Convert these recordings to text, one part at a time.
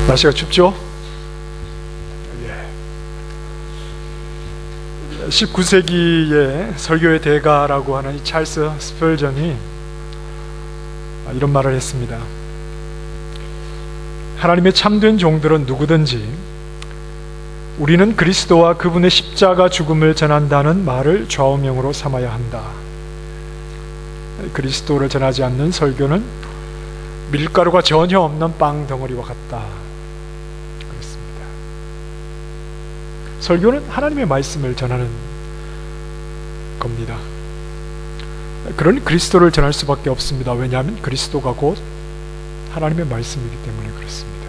날씨가 춥죠? 19세기의 설교의 대가라고 하는 이 찰스 스펄전이 이런 말을 했습니다. 하나님의 참된 종들은 누구든지 우리는 그리스도와 그분의 십자가 죽음을 전한다는 말을 좌우명으로 삼아야 한다. 그리스도를 전하지 않는 설교는 밀가루가 전혀 없는 빵 덩어리와 같다. 그렇습니다. 설교는 하나님의 말씀을 전하는 겁니다. 그러니 그리스도를 전할 수밖에 없습니다. 왜냐하면 그리스도가 곧 하나님의 말씀이기 때문에 그렇습니다.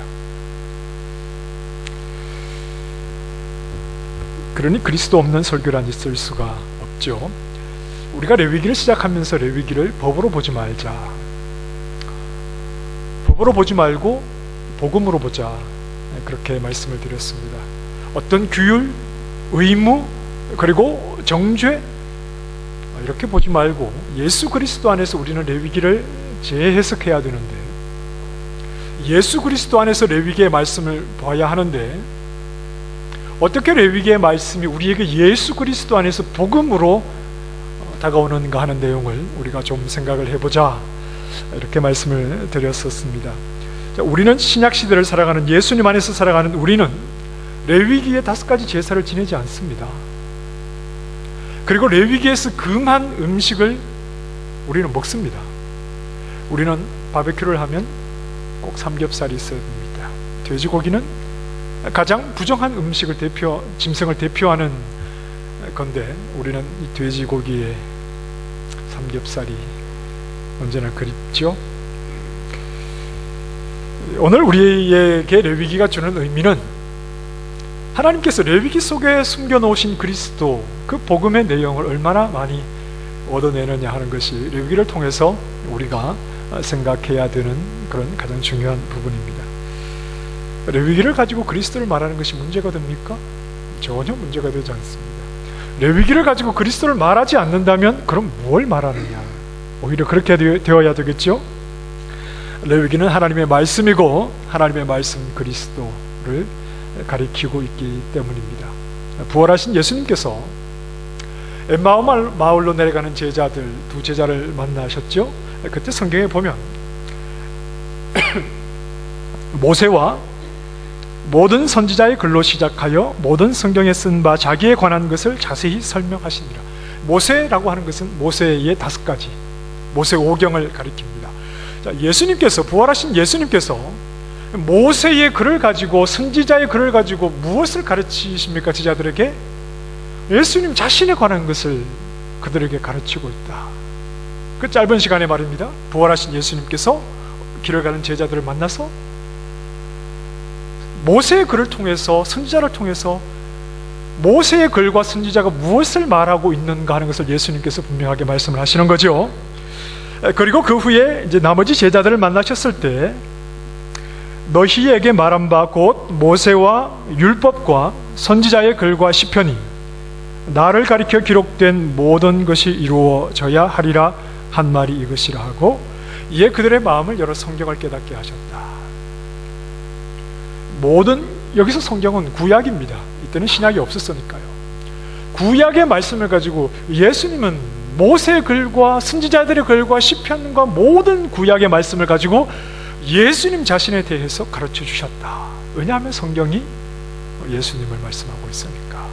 그러니 그리스도 없는 설교란 있을 수가 없죠. 우리가 레위기를 시작하면서 레위기를 법으로 보지 말자, 법으로 보지 말고 복음으로 보자, 그렇게 말씀을 드렸습니다. 어떤 규율, 의무, 그리고 정죄 이렇게 보지 말고 예수 그리스도 안에서 우리는 레위기를 재해석해야 되는데, 예수 그리스도 안에서 레위기의 말씀을 봐야 하는데, 어떻게 레위기의 말씀이 우리에게 예수 그리스도 안에서 복음으로 다가오는가 하는 내용을 우리가 좀 생각을 해보자, 이렇게 말씀을 드렸었습니다. 자, 우리는 신약시대를 살아가는, 예수님 안에서 살아가는 우리는 레위기의 5가지 제사를 지내지 않습니다. 그리고 레위기에서 금한 음식을 우리는 먹습니다. 우리는 바베큐를 하면 꼭 삼겹살이 있어야 됩니다. 돼지고기는 가장 부정한 음식을 짐승을 대표하는 건데, 우리는 이 돼지고기에 삼겹살이 언제나 그립죠. 오늘 우리에게 레위기가 주는 의미는, 하나님께서 레위기 속에 숨겨놓으신 그리스도, 그 복음의 내용을 얼마나 많이 얻어내느냐 하는 것이 레위기를 통해서 우리가 생각해야 되는 그런 가장 중요한 부분입니다. 레위기를 가지고 그리스도를 말하는 것이 문제가 됩니까? 전혀 문제가 되지 않습니다. 레위기를 가지고 그리스도를 말하지 않는다면 그럼 뭘 말하느냐? 오히려 그렇게 되어야 되겠죠? 레위기는 하나님의 말씀이고, 하나님의 말씀 그리스도를 가리키고 있기 때문입니다. 부활하신 예수님께서 엠마오 마을로 내려가는 제자들, 2제자를 만나셨죠? 그때 성경에 보면 모세와 모든 선지자의 글로 시작하여 모든 성경에 쓴 바 자기에 관한 것을 자세히 설명하시니라. 모세라고 하는 것은 모세의 5가지, 모세 5경을 가리킵니다. 자, 예수님께서, 부활하신 예수님께서 모세의 글을 가지고, 선지자의 글을 가지고 무엇을 가르치십니까? 제자들에게 예수님 자신에 관한 것을 그들에게 가르치고 있다. 그 짧은 시간에 말입니다. 부활하신 예수님께서 길을 가는 제자들을 만나서 모세의 글을 통해서, 선지자를 통해서 모세의 글과 선지자가 무엇을 말하고 있는가 하는 것을 예수님께서 분명하게 말씀을 하시는 거죠. 그리고 그 후에 이제 나머지 제자들을 만나셨을 때, 너희에게 말한 바 곧 모세와 율법과 선지자의 글과 시편이 나를 가리켜 기록된 모든 것이 이루어져야 하리라 한 말이 이것이라 하고, 이에 그들의 마음을 열어 성경을 깨닫게 하셨다. 여기서 성경은 구약입니다. 이때는 신약이 없었으니까요. 구약의 말씀을 가지고 예수님은 모세의 글과 선지자들의 글과 시편과 모든 구약의 말씀을 가지고 예수님 자신에 대해서 가르쳐 주셨다. 왜냐하면 성경이 예수님을 말씀하고 있으니까.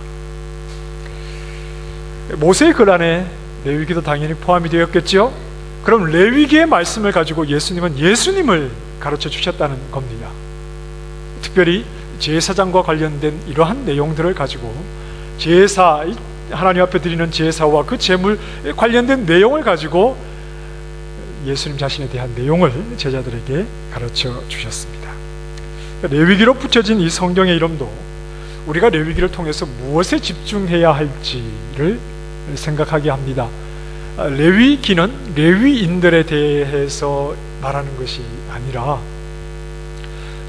모세의 글 안에 레위기도 당연히 포함이 되었겠죠. 그럼 레위기의 말씀을 가지고 예수님은 예수님을 가르쳐 주셨다는 겁니다. 특별히 제사장과 관련된 이러한 내용들을 가지고, 제사, 하나님 앞에 드리는 제사와 그 제물에 관련된 내용을 가지고 예수님 자신에 대한 내용을 제자들에게 가르쳐 주셨습니다. 레위기로 붙여진 이 성경의 이름도 우리가 레위기를 통해서 무엇에 집중해야 할지를 생각하게 합니다. 레위기는 레위인들에 대해서 말하는 것이 아니라,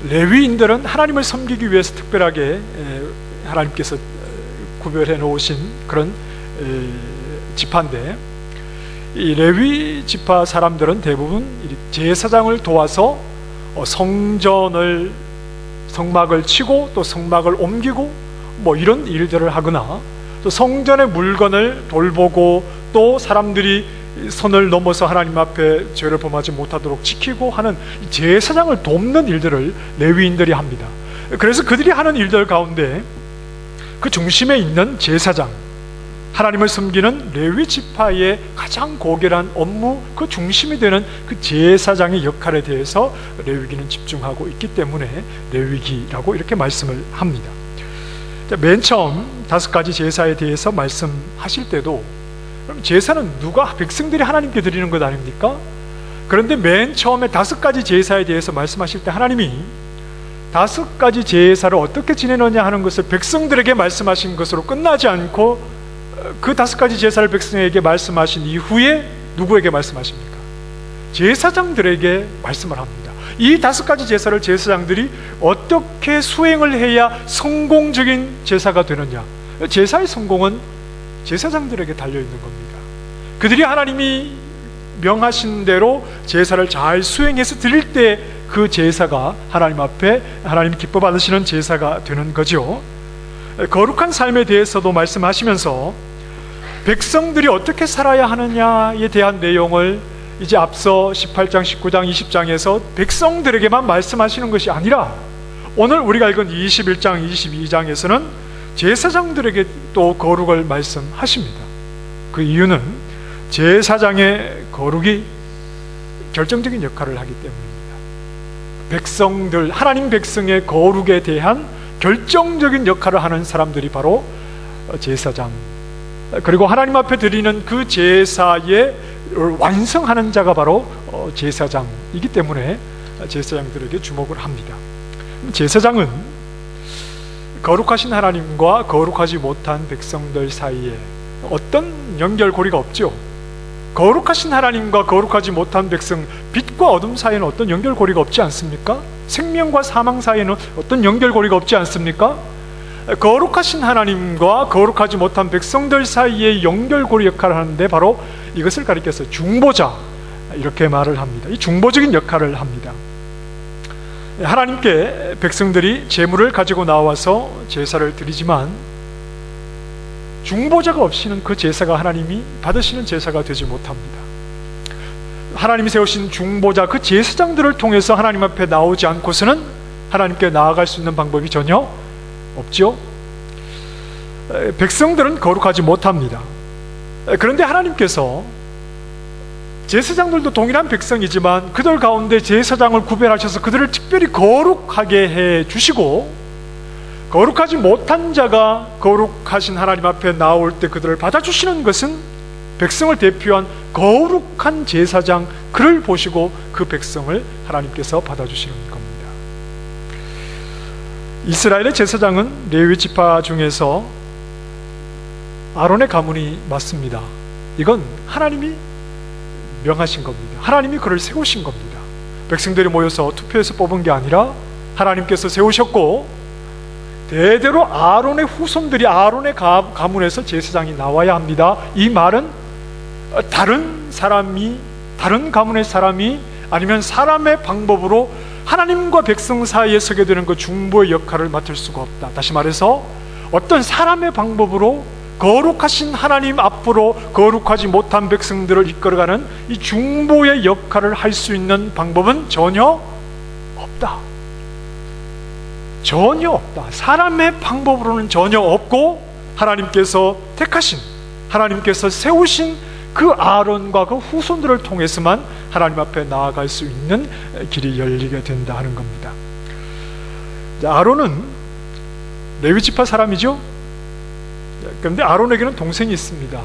레위인들은 하나님을 섬기기 위해서 특별하게 하나님께서 구별해 놓으신 그런 지파인데, 이 레위 지파 사람들은 대부분 제사장을 도와서 성전을 성막을 치고 또 성막을 옮기고 뭐 이런 일들을 하거나, 또 성전의 물건을 돌보고 또 사람들이 선을 넘어서 하나님 앞에 죄를 범하지 못하도록 지키고 하는 제사장을 돕는 일들을 레위인들이 합니다. 그래서 그들이 하는 일들 가운데 그 중심에 있는 제사장, 하나님을 섬기는 레위 지파의 가장 고결한 업무, 그 중심이 되는 그 제사장의 역할에 대해서 레위기는 집중하고 있기 때문에 레위기라고 이렇게 말씀을 합니다. 맨 처음 5가지 제사에 대해서 말씀하실 때도, 그럼 제사는 누가, 백성들이 하나님께 드리는 것 아닙니까? 그런데 맨 처음에 5가지 제사에 대해서 말씀하실 때 하나님이 5가지 제사를 어떻게 지내느냐 하는 것을 백성들에게 말씀하신 것으로 끝나지 않고 그 5가지 제사를 백성에게 말씀하신 이후에 누구에게 말씀하십니까? 제사장들에게 말씀을 합니다. 이 5가지 제사를 제사장들이 어떻게 수행을 해야 성공적인 제사가 되느냐, 제사의 성공은 제사장들에게 달려있는 겁니다. 그들이 하나님이 명하신 대로 제사를 잘 수행해서 드릴 때 그 제사가 하나님 앞에 하나님이 기뻐 받으시는 제사가 되는 거죠. 거룩한 삶에 대해서도 말씀하시면서 백성들이 어떻게 살아야 하느냐에 대한 내용을 이제 앞서 18장, 19장, 20장에서 백성들에게만 말씀하시는 것이 아니라 오늘 우리가 읽은 21장, 22장에서는 제사장들에게 또 거룩을 말씀하십니다. 그 이유는 제사장의 거룩이 결정적인 역할을 하기 때문입니다. 백성들, 하나님 백성의 거룩에 대한 결정적인 역할을 하는 사람들이 바로 제사장, 그리고 하나님 앞에 드리는 그 제사의 완성하는 자가 바로 제사장이기 때문에 제사장들에게 주목을 합니다. 제사장은 거룩하신 하나님과 거룩하지 못한 백성들 사이에 어떤 연결고리가 없죠. 거룩하신 하나님과 거룩하지 못한 백성, 빛과 어둠 사이에는 어떤 연결고리가 없지 않습니까? 생명과 사망 사이에는 어떤 연결고리가 없지 않습니까? 거룩하신 하나님과 거룩하지 못한 백성들 사이의 연결고리 역할을 하는데 바로 이것을 가리켜서 중보자, 이렇게 말을 합니다. 이 중보적인 역할을 합니다. 하나님께 백성들이 제물을 가지고 나와서 제사를 드리지만 중보자가 없이는 그 제사가 하나님이 받으시는 제사가 되지 못합니다. 하나님이 세우신 중보자, 그 제사장들을 통해서 하나님 앞에 나오지 않고서는 하나님께 나아갈 수 있는 방법이 전혀 없죠. 백성들은 거룩하지 못합니다. 그런데 하나님께서 제사장들도 동일한 백성이지만 그들 가운데 제사장을 구별하셔서 그들을 특별히 거룩하게 해 주시고, 거룩하지 못한 자가 거룩하신 하나님 앞에 나올 때 그들을 받아주시는 것은 백성을 대표한 거룩한 제사장, 그를 보시고 그 백성을 하나님께서 받아주시는 겁니다. 이스라엘의 제사장은 레위 지파 중에서 아론의 가문이 맞습니다. 이건 하나님이 명하신 겁니다. 하나님이 그를 세우신 겁니다. 백성들이 모여서 투표해서 뽑은 게 아니라 하나님께서 세우셨고, 대대로 아론의 후손들이 아론의 가문에서 제사장이 나와야 합니다. 이 말은 다른 사람이, 다른 가문의 사람이 아니면 사람의 방법으로 하나님과 백성 사이에 서게 되는 그 중보의 역할을 맡을 수가 없다. 다시 말해서 어떤 사람의 방법으로 거룩하신 하나님 앞으로 거룩하지 못한 백성들을 이끌어가는 이 중보의 역할을 할 수 있는 방법은 전혀 없다. 전혀 없다. 사람의 방법으로는 전혀 없고, 하나님께서 택하신, 하나님께서 세우신 그 아론과 그 후손들을 통해서만 하나님 앞에 나아갈 수 있는 길이 열리게 된다 하는 겁니다. 아론은 레위 지파 사람이죠. 그런데 아론에게는 동생이 있습니다.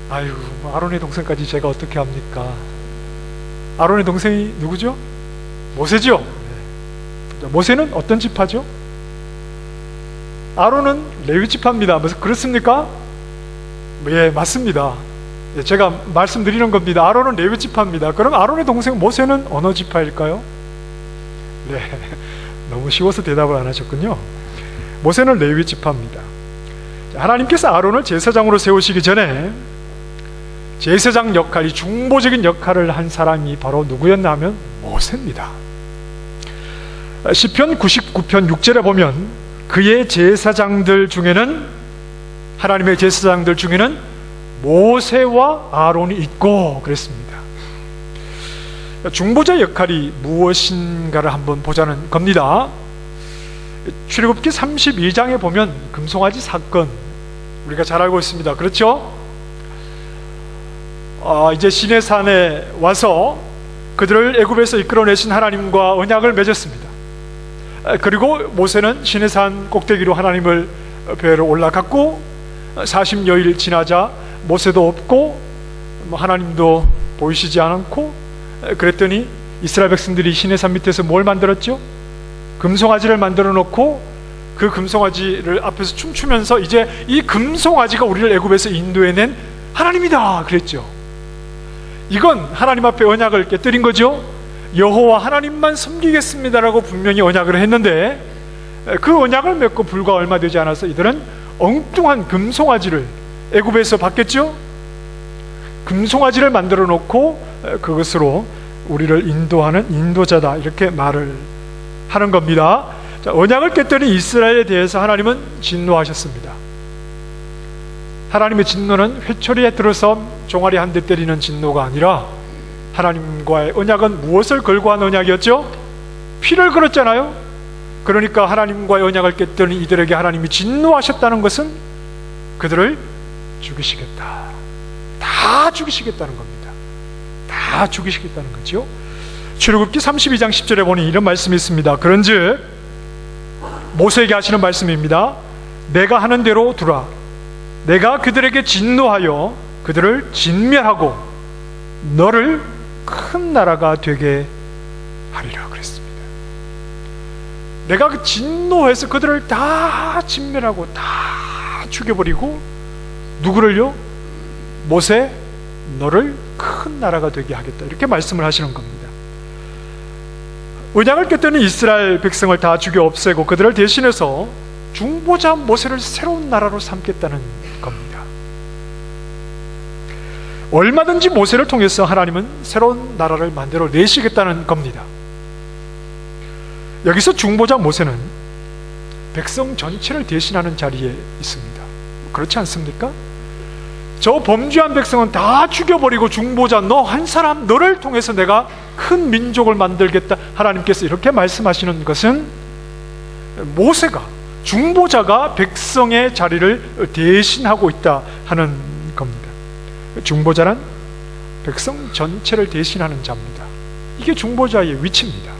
아유, 아론의 동생까지 제가 어떻게 합니까? 아론의 동생이 누구죠? 모세죠. 모세는 어떤 지파죠? 아론은 레위 지파입니다. 그렇습니까? 예, 맞습니다. 예, 제가 말씀드리는 겁니다. 아론은 레위 지파입니다. 그럼 아론의 동생 모세는 어느 지파일까요? 네, 너무 쉬워서 대답을 안 하셨군요. 모세는 레위 지파입니다. 하나님께서 아론을 제사장으로 세우시기 전에 제사장 역할이, 중보적인 역할을 한 사람이 바로 누구였냐면 모세입니다. 시편 99편 6절에 보면 그의 제사장들 중에는, 하나님의 제사장들 중에는 모세와 아론이 있고 그랬습니다. 중보자 역할이 무엇인가를 한번 보자는 겁니다. 출애굽기 32장에 보면 금송아지 사건, 우리가 잘 알고 있습니다. 그렇죠? 이제 시내산에 와서 그들을 애굽에서 이끌어내신 하나님과 언약을 맺었습니다. 그리고 모세는 시내산 꼭대기로 하나님을 뵈러 올라갔고, 40여일 지나자 모세도 없고 하나님도 보이시지 않고, 그랬더니 이스라엘 백성들이 시내산 밑에서 뭘 만들었죠? 금송아지를 만들어 놓고 그 금송아지를 앞에서 춤추면서 이제 이 금송아지가 우리를 애굽에서 인도해낸 하나님이다 그랬죠. 이건 하나님 앞에 언약을 깨뜨린 거죠. 여호와 하나님만 섬기겠습니다라고 분명히 언약을 했는데, 그 언약을 맺고 불과 얼마 되지 않아서 이들은 엉뚱한 금송아지를 애굽에서 받겠죠. 금송아지를 만들어 놓고 그것으로 우리를 인도하는 인도자다, 이렇게 말을 하는 겁니다. 자, 언약을 깨뜨린 이스라엘에 대해서 하나님은 진노하셨습니다. 하나님의 진노는 회초리에 들어서 종아리 한 대 때리는 진노가 아니라, 하나님과의 언약은 무엇을 걸고 한 언약이었죠? 피를 걸었잖아요. 그러니까 하나님과의 언약을 깨뜨린 이들에게 하나님이 진노하셨다는 것은 그들을 죽이시겠다, 다 죽이시겠다는 겁니다. 다 죽이시겠다는 거죠. 출애굽기 32장 10절에 보니 이런 말씀이 있습니다. 그런즉 모세에게 하시는 말씀입니다. 내가 하는 대로 두라. 내가 그들에게 진노하여 그들을 진멸하고 너를 큰 나라가 되게 하리라 그랬습니다. 내가 그 진노해서 그들을 다 진멸하고 다 죽여버리고, 누구를요? 모세, 너를 큰 나라가 되게 하겠다, 이렇게 말씀을 하시는 겁니다. 언약을 깨뜨린 이스라엘 백성을 다 죽여 없애고 그들을 대신해서 중보자 모세를 새로운 나라로 삼겠다는 겁니다. 얼마든지 모세를 통해서 하나님은 새로운 나라를 만들어 내시겠다는 겁니다. 여기서 중보자 모세는 백성 전체를 대신하는 자리에 있습니다. 그렇지 않습니까? 저 범죄한 백성은 다 죽여버리고 중보자 너 한 사람, 너를 통해서 내가 큰 민족을 만들겠다, 하나님께서 이렇게 말씀하시는 것은 모세가, 중보자가 백성의 자리를 대신하고 있다 하는 겁니다. 중보자는 백성 전체를 대신하는 자입니다. 이게 중보자의 위치입니다.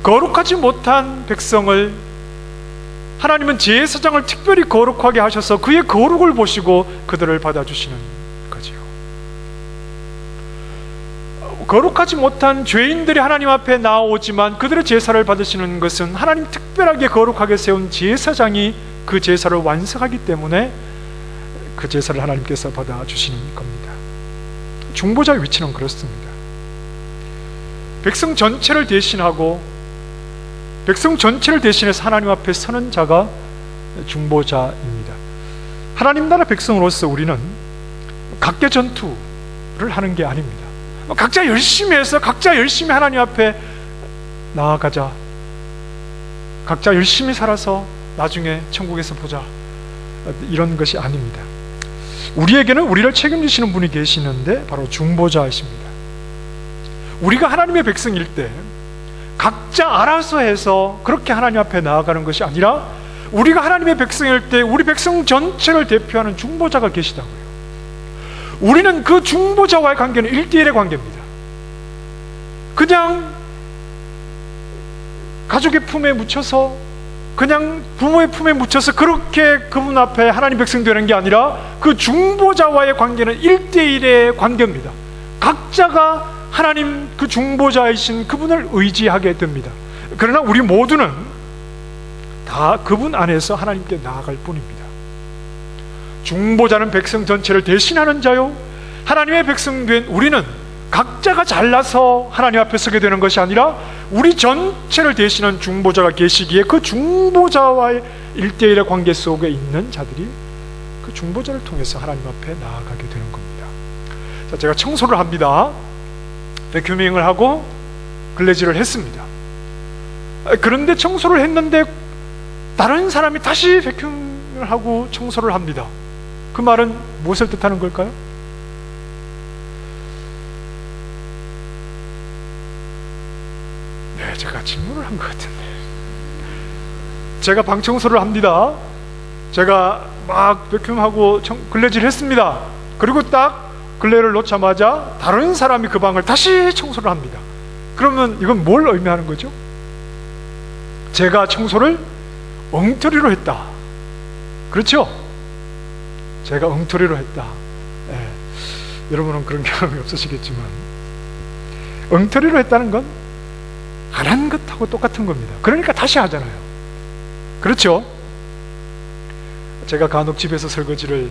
거룩하지 못한 백성을 하나님은 제사장을 특별히 거룩하게 하셔서 그의 거룩을 보시고 그들을 받아주시는 거지요. 거룩하지 못한 죄인들이 하나님 앞에 나오지만 그들의 제사를 받으시는 것은 하나님 특별하게 거룩하게 세운 제사장이 그 제사를 완성하기 때문에 그 제사를 하나님께서 받아주시는 겁니다. 중보자의 위치는 그렇습니다. 백성 전체를 대신하고 백성 전체를 대신해서 하나님 앞에 서는 자가 중보자입니다. 하나님 나라 백성으로서 우리는 각계 전투를 하는 게 아닙니다. 각자 열심히 해서 각자 열심히 하나님 앞에 나아가자, 각자 열심히 살아서 나중에 천국에서 보자, 이런 것이 아닙니다. 우리에게는 우리를 책임지시는 분이 계시는데 바로 중보자이십니다. 우리가 하나님의 백성일 때 각자 알아서 해서 그렇게 하나님 앞에 나아가는 것이 아니라, 우리가 하나님의 백성일 때 우리 백성 전체를 대표하는 중보자가 계시다고요. 우리는 그 중보자와의 관계는 1:1의 관계입니다. 그냥 가족의 품에 묻혀서, 그냥 부모의 품에 묻혀서 그렇게 그분 앞에 하나님 백성 되는 게 아니라, 그 중보자와의 관계는 1:1의 관계입니다. 각자가 하나님 그 중보자이신 그분을 의지하게 됩니다. 그러나 우리 모두는 다 그분 안에서 하나님께 나아갈 뿐입니다. 중보자는 백성 전체를 대신하는 자요, 하나님의 백성 된 우리는 각자가 잘나서 하나님 앞에 서게 되는 것이 아니라 우리 전체를 대신하는 중보자가 계시기에 그 중보자와의 1:1의 관계 속에 있는 자들이 그 중보자를 통해서 하나님 앞에 나아가게 되는 겁니다. 자, 제가 청소를 합니다. 베큐밍을 하고 걸레질을 했습니다. 그런데 청소를 했는데 다른 사람이 다시 베큐um을 하고 청소를 합니다. 그 말은 무엇을 뜻하는 걸까요? 네, 제가 질문을 한 것 같은데, 제가 방 청소를 합니다. 제가 막 베큐um하고 걸레질 했습니다. 그리고 딱 걸레를 놓자마자 다른 사람이 그 방을 다시 청소를 합니다. 그러면 이건 뭘 의미하는 거죠? 제가 청소를 엉터리로 했다. 그렇죠? 제가 엉터리로 했다. 네. 여러분은 그런 경험이 없으시겠지만 엉터리로 했다는 건 안 한 것하고 똑같은 겁니다. 그러니까 다시 하잖아요. 그렇죠? 제가 간혹 집에서 설거지를,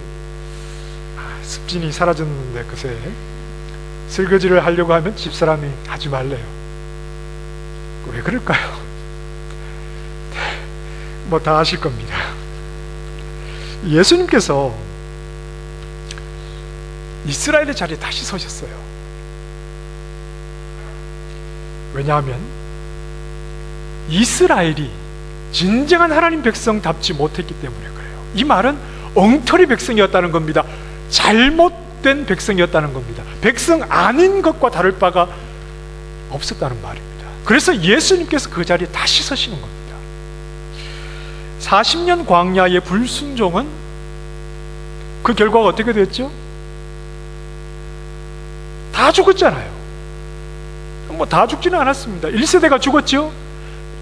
습진이 사라졌는데 그새 설거지를 하려고 하면 집사람이 하지 말래요. 왜 그럴까요? 뭐 다 아실 겁니다. 예수님께서 이스라엘의 자리에 다시 서셨어요. 왜냐하면 이스라엘이 진정한 하나님 백성답지 못했기 때문에 그래요. 이 말은 엉터리 백성이었다는 겁니다. 잘못된 백성이었다는 겁니다. 백성 아닌 것과 다를 바가 없었다는 말입니다. 그래서 예수님께서 그 자리에 다시 서시는 겁니다. 40년 광야의 불순종은 그 결과가 어떻게 됐죠? 다 죽었잖아요. 뭐 다 죽지는 않았습니다. 1세대가 죽었죠?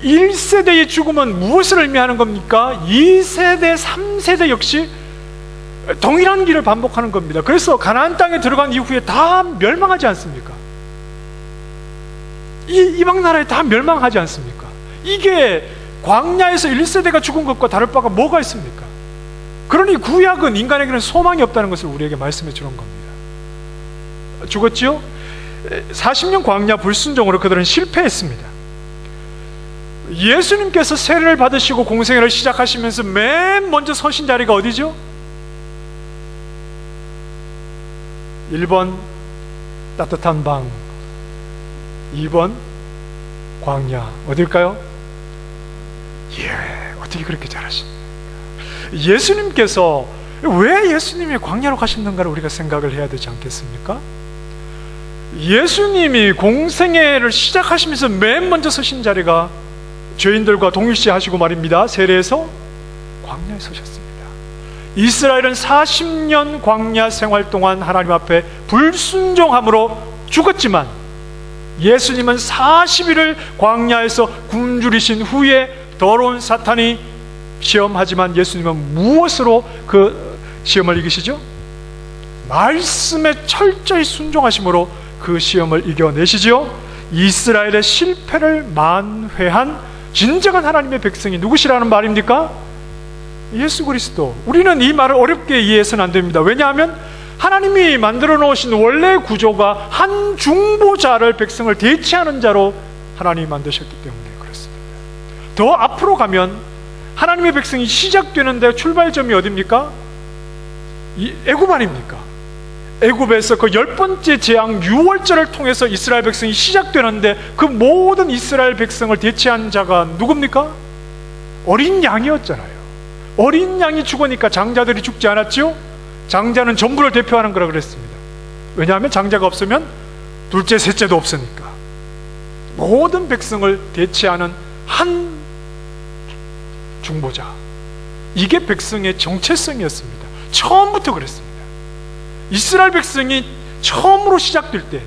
1세대의 죽음은 무엇을 의미하는 겁니까? 2세대, 3세대 역시 동일한 길을 반복하는 겁니다. 그래서 가나안 땅에 들어간 이후에 다 멸망하지 않습니까? 이방 나라에 다 멸망하지 않습니까? 이게 광야에서 1세대가 죽은 것과 다를 바가 뭐가 있습니까? 그러니 구약은 인간에게는 소망이 없다는 것을 우리에게 말씀해 주는 겁니다. 죽었지요? 40년 광야 불순종으로 그들은 실패했습니다. 예수님께서 세례를 받으시고 공생애를 시작하시면서 맨 먼저 서신 자리가 어디죠? 1번 따뜻한 방, 2번 광야. 어딜까요? 어떻게 그렇게 잘하십니까? 예수님께서 왜 예수님이 광야로 가셨는가를 우리가 생각을 해야 되지 않겠습니까? 예수님이 공생애를 시작하시면서 맨 먼저 서신 자리가 죄인들과 동일시하시고 말입니다. 세례에서 광야에 서셨습니다. 이스라엘은 40년 광야 생활 동안 하나님 앞에 불순종함으로 죽었지만 예수님은 40일을 광야에서 굶주리신 후에 더러운 사탄이 시험하지만 예수님은 무엇으로 그 시험을 이기시죠? 말씀에 철저히 순종하심으로 그 시험을 이겨내시지요. 이스라엘의 실패를 만회한 진정한 하나님의 백성이 누구시라는 말입니까? 예수 그리스도. 우리는 이 말을 어렵게 이해해서는 안 됩니다. 왜냐하면 하나님이 만들어 놓으신 원래 구조가 한 중보자를 백성을 대체하는 자로 하나님이 만드셨기 때문에 그렇습니다. 더 앞으로 가면 하나님의 백성이 시작되는데 출발점이 어디입니까? 애굽 아닙니까? 애굽에서 그 10번째 재앙 6월절을 통해서 이스라엘 백성이 시작되는데 그 모든 이스라엘 백성을 대체한 자가 누굽니까? 어린 양이었잖아요. 어린 양이 죽으니까 장자들이 죽지 않았죠? 장자는 전부를 대표하는 거라 그랬습니다. 왜냐하면 장자가 없으면 둘째, 셋째도 없으니까. 모든 백성을 대체하는 한 중보자. 이게 백성의 정체성이었습니다. 처음부터 그랬습니다. 이스라엘 백성이 처음으로 시작될 때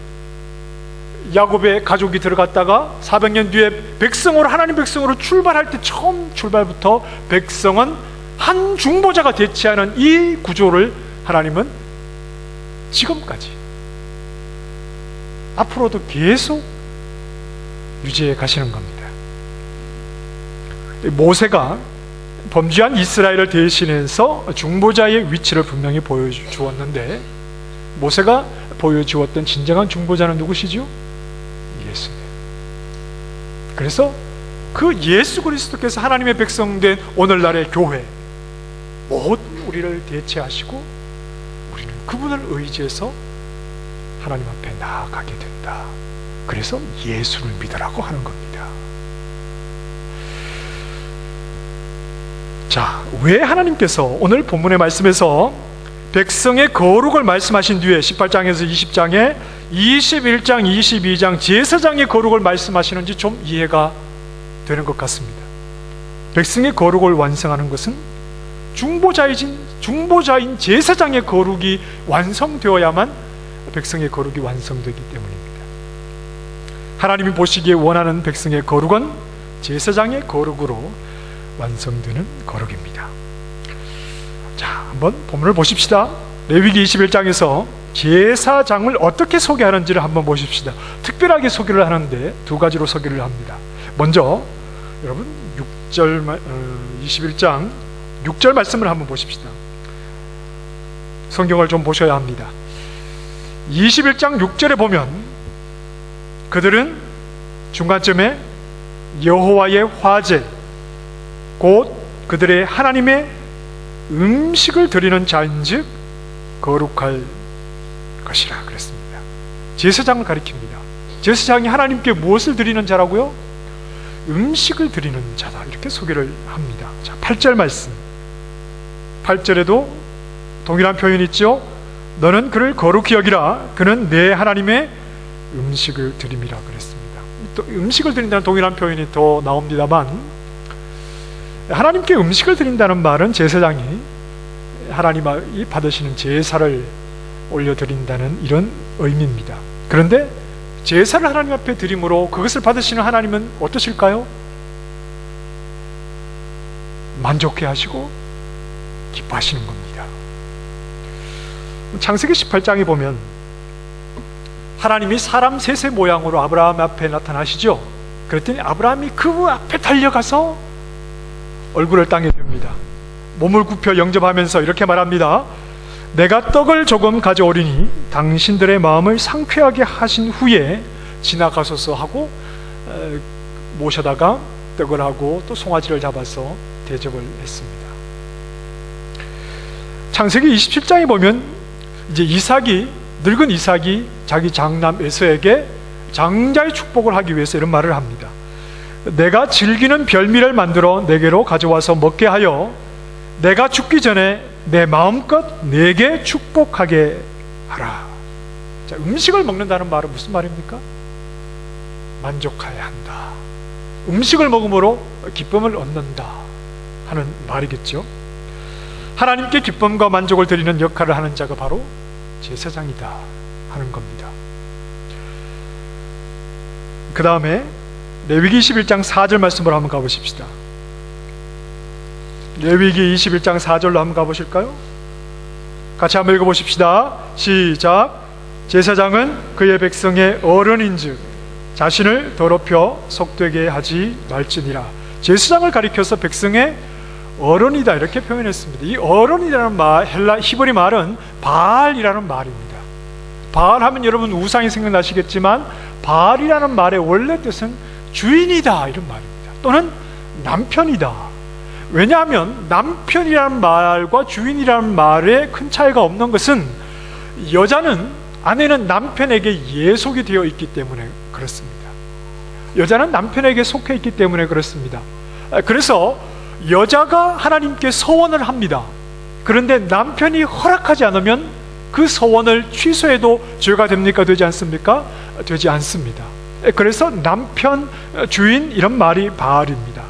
야곱의 가족이 들어갔다가 400년 뒤에 백성으로, 하나님 백성으로 출발할 때 처음 출발부터 백성은 한 중보자가 대체하는 이 구조를 하나님은 지금까지 앞으로도 계속 유지해 가시는 겁니다. 모세가 범죄한 이스라엘을 대신해서 중보자의 위치를 분명히 보여주었는데 모세가 보여주었던 진정한 중보자는 누구시죠? 예수님. 그래서 그 예수 그리스도께서 하나님의 백성된 오늘날의 교회 모든 우리를 대체하시고 우리는 그분을 의지해서 하나님 앞에 나아가게 된다. 그래서 예수를 믿으라고 하는 겁니다. 자, 왜 하나님께서 오늘 본문의 말씀에서 백성의 거룩을 말씀하신 뒤에 18장에서 20장에 21장, 22장 제사장의 거룩을 말씀하시는지 좀 이해가 되는 것 같습니다. 백성의 거룩을 완성하는 것은 중보자인 제사장의 거룩이 완성되어야만 백성의 거룩이 완성되기 때문입니다. 하나님이 보시기에 원하는 백성의 거룩은 제사장의 거룩으로 완성되는 거룩입니다. 자, 한번 본문을 보십시다. 레위기 21장에서 제사장을 어떻게 소개하는지를 한번 보십시다. 특별하게 소개를 하는데 두 가지로 소개를 합니다. 먼저 여러분 21장 6절 말씀을 한번 보십시다. 성경을 좀 보셔야 합니다. 21장 6절에 보면 그들은 중간쯤에 여호와의 화제 곧 그들의 하나님의 음식을 드리는 자인즉 거룩할 것이라 그랬습니다. 제사장을 가리킵니다. 제사장이 하나님께 무엇을 드리는 자라고요? 음식을 드리는 자다, 이렇게 소개를 합니다. 자, 8절 말씀, 8절에도 동일한 표현이 있죠. 너는 그를 거룩히 여기라. 그는 내 하나님의 음식을 드림이라 그랬습니다. 또 음식을 드린다는 동일한 표현이 더 나옵니다만, 하나님께 음식을 드린다는 말은 제사장이 하나님이 받으시는 제사를 올려드린다는 이런 의미입니다. 그런데 제사를 하나님 앞에 드림으로 그것을 받으시는 하나님은 어떠실까요? 만족해 하시고 기뻐하시는 겁니다. 창세기 18장에 보면 하나님이 사람 셋의 모양으로 아브라함 앞에 나타나시죠. 그랬더니 아브라함이 그 앞에 달려가서 얼굴을 땅에 댑니다. 몸을 굽혀 영접하면서 이렇게 말합니다. 내가 떡을 조금 가져오리니 당신들의 마음을 상쾌하게 하신 후에 지나가소서 하고 모셔다가 떡을 하고 또 송아지를 잡아서 대접을 했습니다. 창세기 27장에 보면 이제 늙은 이삭이 자기 장남 에서에게 장자의 축복을 하기 위해서 이런 말을 합니다. 내가 즐기는 별미를 만들어 내게로 가져와서 먹게 하여 내가 죽기 전에 내 마음껏 내게 축복하게 하라. 자, 음식을 먹는다는 말은 무슨 말입니까? 만족해야 한다. 음식을 먹음으로 기쁨을 얻는다 하는 말이겠죠. 하나님께 기쁨과 만족을 드리는 역할을 하는 자가 바로 제사장이다 하는 겁니다. 그 다음에 레위기 21장 4절 말씀으로 한번 가보십시다. 레위기 21장 4절로 한번 가보실까요? 같이 한번 읽어보십시다. 시작. 제사장은 그의 백성의 어른인즉 자신을 더럽혀 속되게 하지 말지니라. 제사장을 가리켜서 백성의 어른이다 이렇게 표현했습니다. 이 어른이라는 말, 헬라 히브리 말은 바알이라는 말입니다. 바알 하면 여러분 우상이 생각나시겠지만 바알이라는 말의 원래 뜻은 주인이다 이런 말입니다. 또는 남편이다. 왜냐하면 남편이라는 말과 주인이라는 말에 큰 차이가 없는 것은 아내는 남편에게 예속이 되어 있기 때문에 그렇습니다. 여자는 남편에게 속해 있기 때문에 그렇습니다. 그래서 여자가 하나님께 서원을 합니다. 그런데 남편이 허락하지 않으면 그 서원을 취소해도 죄가 됩니까? 되지 않습니까? 되지 않습니다. 그래서 남편, 주인 이런 말이 바알입니다.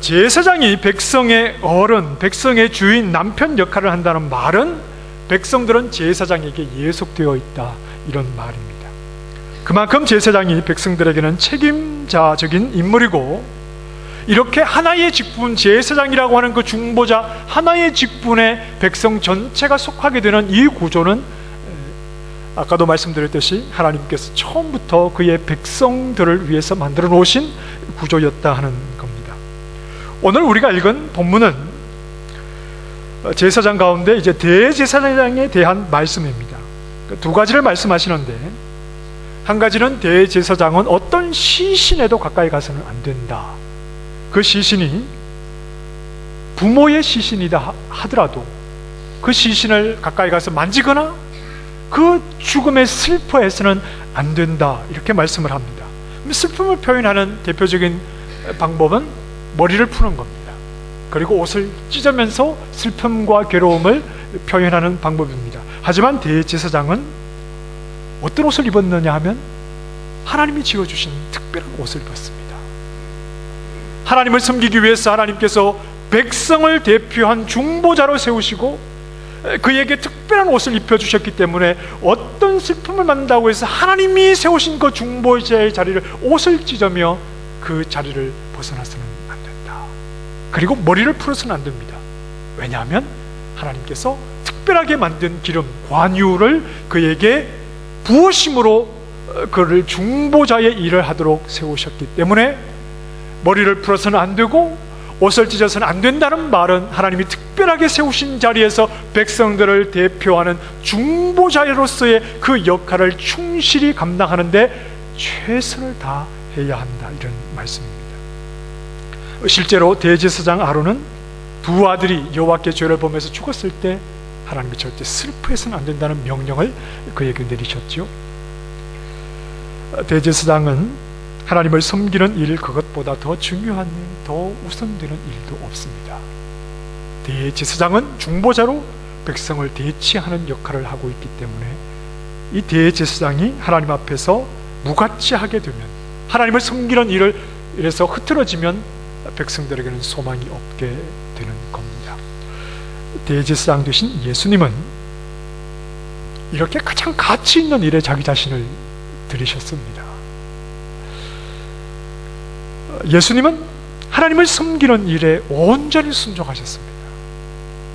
제사장이 백성의 어른, 백성의 주인, 남편 역할을 한다는 말은 백성들은 제사장에게 예속되어 있다 이런 말입니다. 그만큼 제사장이 백성들에게는 책임자적인 인물이고, 이렇게 하나의 직분, 제사장이라고 하는 그 중보자 하나의 직분에 백성 전체가 속하게 되는 이 구조는 아까도 말씀드렸듯이 하나님께서 처음부터 그의 백성들을 위해서 만들어 놓으신 구조였다 하는 겁니다. 오늘 우리가 읽은 본문은 제사장 가운데 이제 대제사장에 대한 말씀입니다. 두 가지를 말씀하시는데, 한 가지는 대제사장은 어떤 시신에도 가까이 가서는 안 된다. 그 시신이 부모의 시신이다 하더라도 그 시신을 가까이 가서 만지거나 그 죽음에 슬퍼해서는 안 된다, 이렇게 말씀을 합니다. 슬픔을 표현하는 대표적인 방법은 머리를 푸는 겁니다. 그리고 옷을 찢으면서 슬픔과 괴로움을 표현하는 방법입니다. 하지만 대제사장은 어떤 옷을 입었느냐 하면 하나님이 지어주신 특별한 옷을 입었습니다. 하나님을 섬기기 위해서 하나님께서 백성을 대표한 중보자로 세우시고 그에게 특별한 옷을 입혀주셨기 때문에 어떤 슬픔을 만든다고 해서 하나님이 세우신 그 중보자의 자리를 옷을 찢으며 그 자리를 벗어나서는 안 된다. 그리고 머리를 풀어서는 안 됩니다. 왜냐하면 하나님께서 특별하게 만든 기름, 관유를 그에게 부으심으로 그를 중보자의 일을 하도록 세우셨기 때문에 머리를 풀어서는 안 되고 옷을 찢어서는 안 된다는 말은 하나님이 특별하게 세우신 자리에서 백성들을 대표하는 중보자로서의 그 역할을 충실히 감당하는데 최선을 다해야 한다, 이런 말씀입니다. 실제로 대제사장 아론은 두 아들이 여호와께 죄를 범해서 죽었을 때 하나님이 절대 슬퍼해서는 안 된다는 명령을 그에게 내리셨죠. 대제사장은 하나님을 섬기는 일, 그것보다 더 중요한 일, 더 우선되는 일도 없습니다. 대제사장은 중보자로 백성을 대치하는 역할을 하고 있기 때문에 이 대제사장이 하나님 앞에서 무가치하게 되면, 하나님을 섬기는 일을 이래서 흐트러지면 백성들에게는 소망이 없게 되는 겁니다. 대제사장 되신 예수님은 이렇게 가장 가치 있는 일에 자기 자신을 드리셨습니다. 예수님은 하나님을 섬기는 일에 온전히 순종하셨습니다.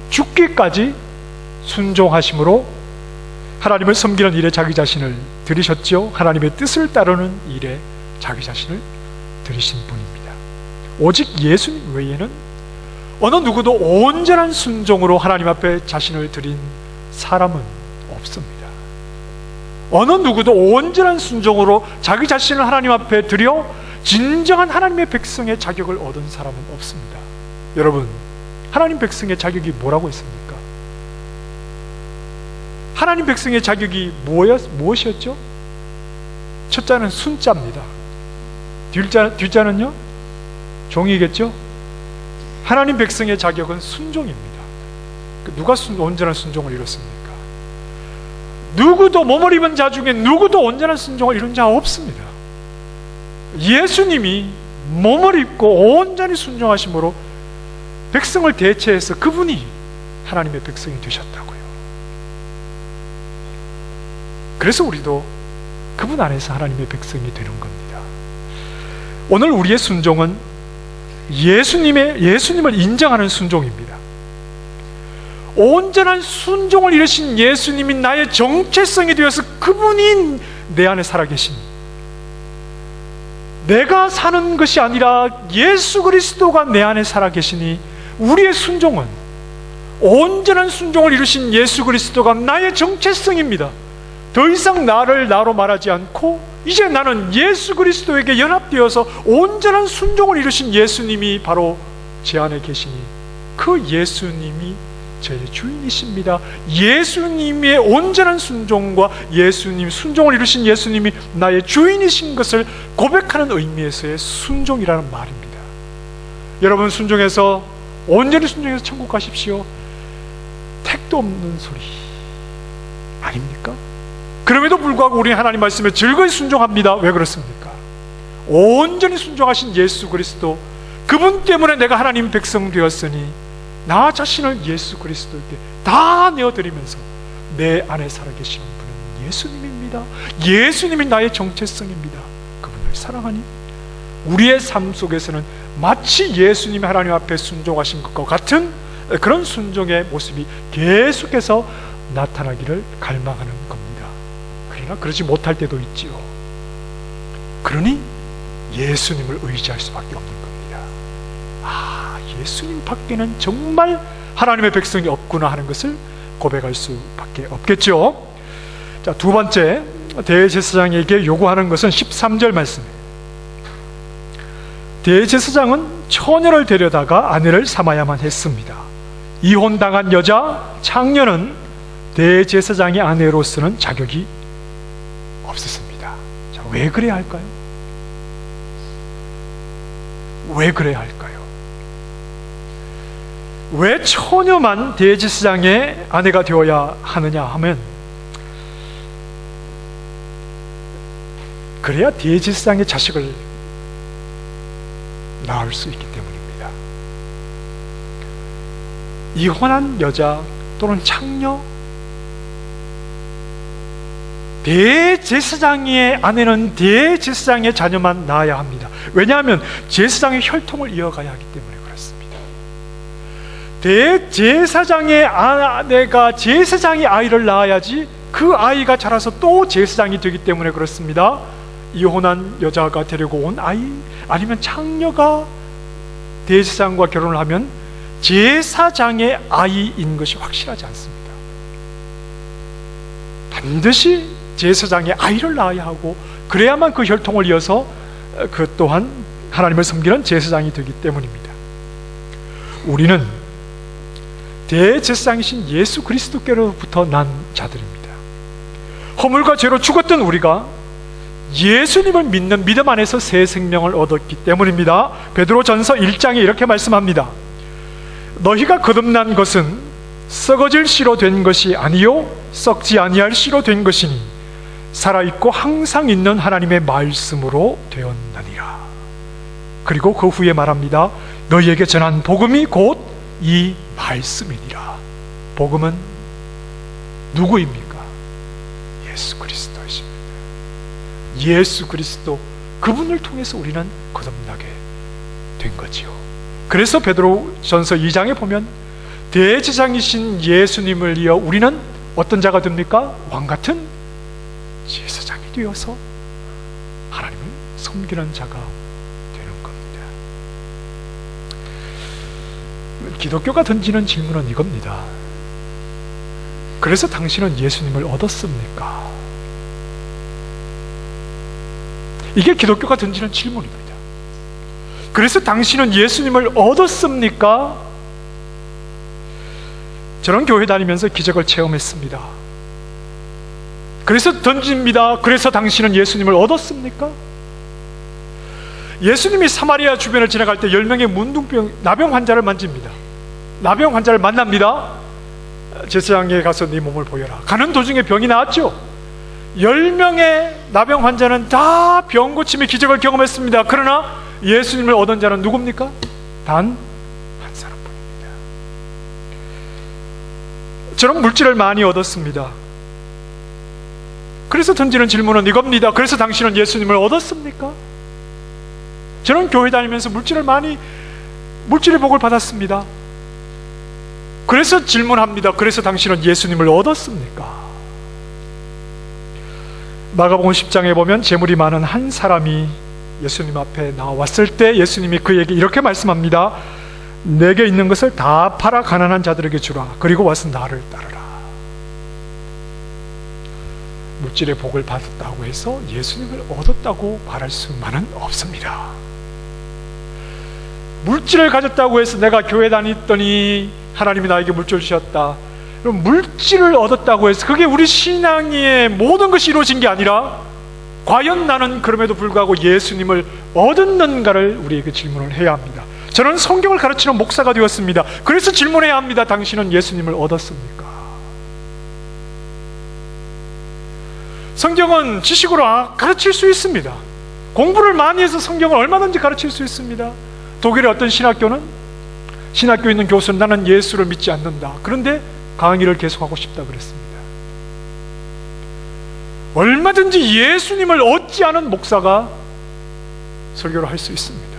죽기까지 순종하심으로 하나님을 섬기는 일에 자기 자신을 드리셨죠. 하나님의 뜻을 따르는 일에 자기 자신을 드리신 분입니다. 오직 예수님 외에는 어느 누구도 온전한 순종으로 하나님 앞에 자신을 드린 사람은 없습니다. 어느 누구도 온전한 순종으로 자기 자신을 하나님 앞에 드려 진정한 하나님의 백성의 자격을 얻은 사람은 없습니다. 여러분, 하나님 백성의 자격이 뭐라고 했습니까? 하나님 백성의 자격이 무엇이었죠? 첫자는 순자입니다. 뒷자는요? 종이겠죠? 하나님 백성의 자격은 순종입니다. 누가 온전한 순종을 이뤘습니까? 누구도, 몸을 입은 자 중에 누구도 온전한 순종을 이룬 자 없습니다. 예수님이 몸을 입고 온전히 순종하심으로 백성을 대체해서 그분이 하나님의 백성이 되셨다고요. 그래서 우리도 그분 안에서 하나님의 백성이 되는 겁니다. 오늘 우리의 순종은 예수님을 인정하는 순종입니다. 온전한 순종을 이루신 예수님이 나의 정체성이 되어서 그분이 내 안에 살아계신, 내가 사는 것이 아니라 예수 그리스도가 내 안에 살아계시니 우리의 순종은 온전한 순종을 이루신 예수 그리스도가 나의 정체성입니다. 더 이상 나를 나로 말하지 않고 이제 나는 예수 그리스도에게 연합되어서 온전한 순종을 이루신 예수님이 바로 제 안에 계시니 그 예수님이 저의 주인이십니다. 예수님의 온전한 순종과 예수님, 순종을 이루신 예수님이 나의 주인이신 것을 고백하는 의미에서의 순종이라는 말입니다. 여러분, 순종해서, 온전히 순종해서 천국 가십시오, 택도 없는 소리 아닙니까? 그럼에도 불구하고 우리 하나님 말씀에 즐거이 순종합니다. 왜 그렇습니까? 온전히 순종하신 예수 그리스도, 그분 때문에 내가 하나님 백성 되었으니 나 자신을 예수 그리스도에게 다 내어드리면서 내 안에 살아계시는 분은 예수님입니다. 예수님이 나의 정체성입니다. 그분을 사랑하니 우리의 삶 속에서는 마치 예수님이 하나님 앞에 순종하신 것과 같은 그런 순종의 모습이 계속해서 나타나기를 갈망하는 겁니다. 그러나 그러지 못할 때도 있지요. 그러니 예수님을 의지할 수밖에 없는 겁니다. 예수님 밖에는 정말 하나님의 백성이 없구나 하는 것을 고백할 수밖에 없겠죠. 자, 두 번째, 대제사장에게 요구하는 것은 13절 말씀이에요. 대제사장은 처녀를 데려다가 아내를 삼아야만 했습니다. 이혼당한 여자, 창녀는 대제사장의 아내로서는 자격이 없었습니다. 왜 그래야 할까요? 왜 그래야 할까요? 왜 처녀만 대제사장의 아내가 되어야 하느냐 하면, 그래야 대제사장의 자식을 낳을 수 있기 때문입니다. 이혼한 여자 또는 창녀, 대제사장의 아내는 대제사장의 자녀만 낳아야 합니다. 왜냐하면 제사장의 혈통을 이어가야 하기 때문에 그렇습니다. 대제사장의 아내가 제사장의 아이를 낳아야지 그 아이가 자라서 또 제사장이 되기 때문에 그렇습니다. 이혼한 여자가 데리고 온 아이, 아니면 창녀가 대제사장과 결혼을 하면 제사장의 아이인 것이 확실하지 않습니다. 반드시 제사장의 아이를 낳아야 하고, 그래야만 그 혈통을 이어서 그 또한 하나님을 섬기는 제사장이 되기 때문입니다. 우리는 대제사장이신 예수 그리스도께로부터 난 자들입니다. 허물과 죄로 죽었던 우리가 예수님을 믿는 믿음 안에서 새 생명을 얻었기 때문입니다. 베드로전서 1장에 이렇게 말씀합니다. 너희가 거듭난 것은 썩어질 씨로 된 것이 아니요 썩지 아니할 씨로 된 것이니 살아있고 항상 있는 하나님의 말씀으로 되었나니라. 그리고 그 후에 말합니다. 너희에게 전한 복음이 곧 이 말씀이니라. 복음은 누구입니까? 예수 그리스도이십니다. 예수 그리스도, 그분을 통해서 우리는 거듭나게 된 거지요. 그래서 베드로전서 2장에 보면 대제사장이신 예수님을 이어 우리는 어떤 자가 됩니까? 왕같은 제사장이 되어서 하나님을 섬기는 자가 되는 겁니다. 기독교가 던지는 질문은 이겁니다. 그래서 당신은 예수님을 얻었습니까? 이게 기독교가 던지는 질문입니다. 그래서 당신은 예수님을 얻었습니까? 저는 교회 다니면서 기적을 체험했습니다. 그래서 던집니다. 그래서 당신은 예수님을 얻었습니까? 예수님이 사마리아 주변을 지나갈 때 10명의 문둥병, 나병 환자를 만집니다. 나병 환자를 만납니다. 제사장에 가서 네 몸을 보여라. 가는 도중에 병이 나왔죠. 10명의 나병 환자는 다 병 고침의 기적을 경험했습니다. 그러나 예수님을 얻은 자는 누굽니까? 단 한 사람뿐입니다. 저는 물질을 많이 얻었습니다. 그래서 던지는 질문은 이겁니다. 그래서 당신은 예수님을 얻었습니까? 저는 교회 다니면서 물질의 복을 받았습니다. 그래서 질문합니다. 그래서 당신은 예수님을 얻었습니까? 마가복음 10장에 보면 재물이 많은 한 사람이 예수님 앞에 나왔을 때 예수님이 그에게 이렇게 말씀합니다. 내게 있는 것을 다 팔아 가난한 자들에게 주라. 그리고 와서 나를 따르라. 물질의 복을 받았다고 해서 예수님을 얻었다고 말할 수만은 없습니다. 물질을 가졌다고 해서 내가 교회 다녔더니 하나님이 나에게 물질을 주셨다, 그럼 물질을 얻었다고 해서 그게 우리 신앙의 모든 것이 이루어진 게 아니라 과연 나는 그럼에도 불구하고 예수님을 얻었는가를 우리에게 질문을 해야 합니다. 저는 성경을 가르치는 목사가 되었습니다. 그래서 질문해야 합니다. 당신은 예수님을 얻었습니까? 성경은 지식으로 가르칠 수 있습니다. 공부를 많이 해서 성경을 얼마든지 가르칠 수 있습니다. 독일의 어떤 신학교에 있는 교수는 나는 예수를 믿지 않는다. 그런데 강의를 계속하고 싶다 그랬습니다. 얼마든지 예수님을 얻지 않은 목사가 설교를 할 수 있습니다.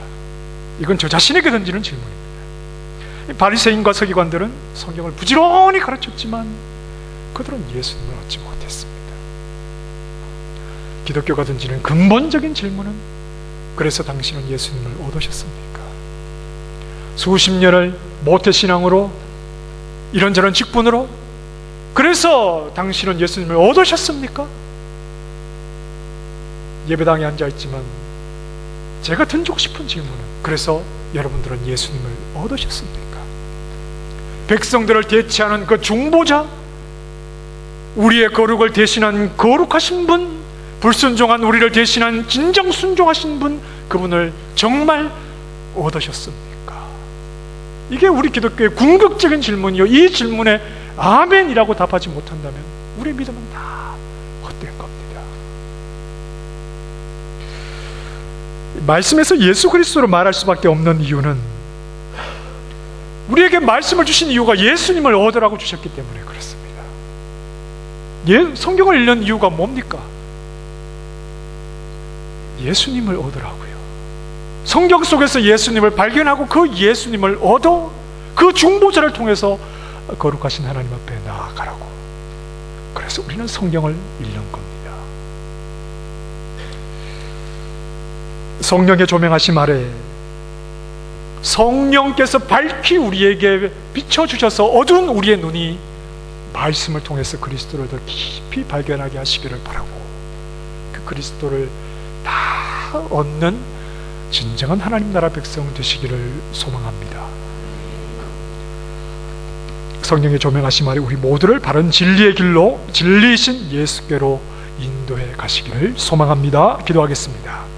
이건 저 자신에게 던지는 질문입니다. 바리새인과 서기관들은 성경을 부지런히 가르쳤지만 그들은 예수님을 얻지 못했습니다. 기독교가 던지는 근본적인 질문은 그래서 당신은 예수님을 얻으셨습니까? 수십 년을 모태신앙으로 이런저런 직분으로 그래서 당신은 예수님을 얻으셨습니까? 예배당에 앉아있지만 제가 던지고 싶은 질문은 그래서 여러분들은 예수님을 얻으셨습니까? 백성들을 대체하는 그 중보자, 우리의 거룩을 대신한 거룩하신 분, 불순종한 우리를 대신한 진정 순종하신 분, 그분을 정말 얻으셨습니까? 이게 우리 기독교의 궁극적인 질문이요. 이 질문에 아멘이라고 답하지 못한다면 우리의 믿음은 다 헛된 겁니다. 말씀에서 예수 그리스도로 말할 수밖에 없는 이유는, 우리에게 말씀을 주신 이유가 예수님을 얻으라고 주셨기 때문에 그렇습니다. 성경을 읽는 이유가 뭡니까? 예수님을 얻으라고요. 성경 속에서 예수님을 발견하고 그 예수님을 얻어 그 중보자를 통해서 거룩하신 하나님 앞에 나아가라고. 그래서 우리는 성경을 읽는 겁니다. 성령의 조명하심 아래 성령께서 밝히 우리에게 비춰주셔서 어두운 우리의 눈이 말씀을 통해서 그리스도를 더 깊이 발견하게 하시기를 바라고, 그 그리스도를 다 얻는 진정한 하나님 나라 백성 되시기를 소망합니다. 성령의 조명하심 아래 우리 모두를 바른 진리의 길로, 진리이신 예수께로 인도해 가시기를 소망합니다. 기도하겠습니다.